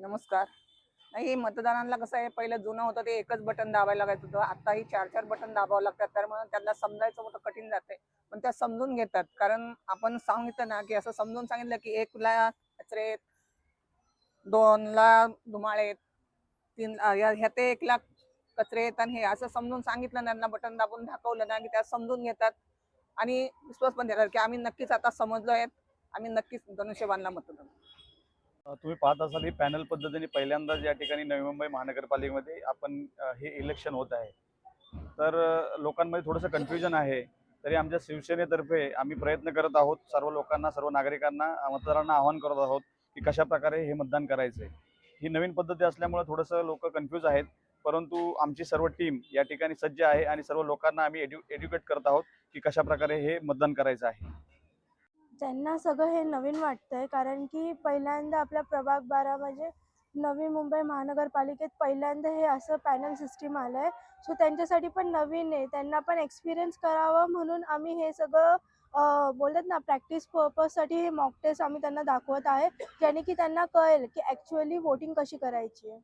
नमस्कार. नाही, हे मतदानाला कसं आहे, पहिलं जुनं होतं ते एकच बटन दाबायला लागायचं होतं. आता ही 4-4 बटन दाबावं लागतात. त्यामुळे त्यांना समजायचं मोठं कठीण जातंय. पण त्या समजून घेतात. कारण आपण सांगितलं ना, की असं समजून सांगितलं, की 1ला कचरे, 2ला धुमाळे, 3 ह्यात 1 लाख कचरे आहेत आणि हे असं समजून सांगितलं ना, त्यांना बटन दाबून दाखवलं ना, की त्या समजून घेतात आणि विश्वास पण देतात, की आम्ही नक्कीच आता समजलोय. आम्ही नक्कीच धनुष्यबाणला मतदान. तुम्ही पाहत असाल ही पॅनल पद्धतीने पहिल्यांदाच या ठिकाणी नवी मुंबई महानगरपालिकेमध्ये आपण हे इलेक्शन होत आहे. तर लोकांमध्ये थोडंसं कन्फ्युजन आहे. तरी आमच्या शिवसेनेतर्फे आम्ही प्रयत्न करत आहोत. सर्व लोकांना, सर्व नागरिकांना, मतदारांना आवाहन करत आहोत, की कशाप्रकारे हे मतदान करायचं आहे. ही नवीन पद्धती असल्यामुळे थोडंसं लोकं कन्फ्यूज आहेत. परंतु आमची सर्व टीम या ठिकाणी सज्ज आहे आणि सर्व लोकांना आम्ही एज्युकेट करत आहोत, की कशाप्रकारे हे मतदान करायचं आहे. त्यांना सगळं हे नवीन वाटतंय कारण की पहिल्यांदा आपल्या प्रभाग 12 म्हणजे नवी मुंबई महानगरपालिकेत पहिल्यांदा हे असं पॅनल सिस्टीम आलं आहे. सो त्यांच्यासाठी पण नवीन आहे. त्यांना पण एक्सपिरियन्स करावं म्हणून आम्ही हे सगळं बोलतात ना प्रॅक्टिस पर्पजसाठी हे मॉक टेस्ट आम्ही त्यांना दाखवत आहे. ज्याने की त्यांना कळेल की ॲक्च्युअली वोटिंग कशी करायची आहे.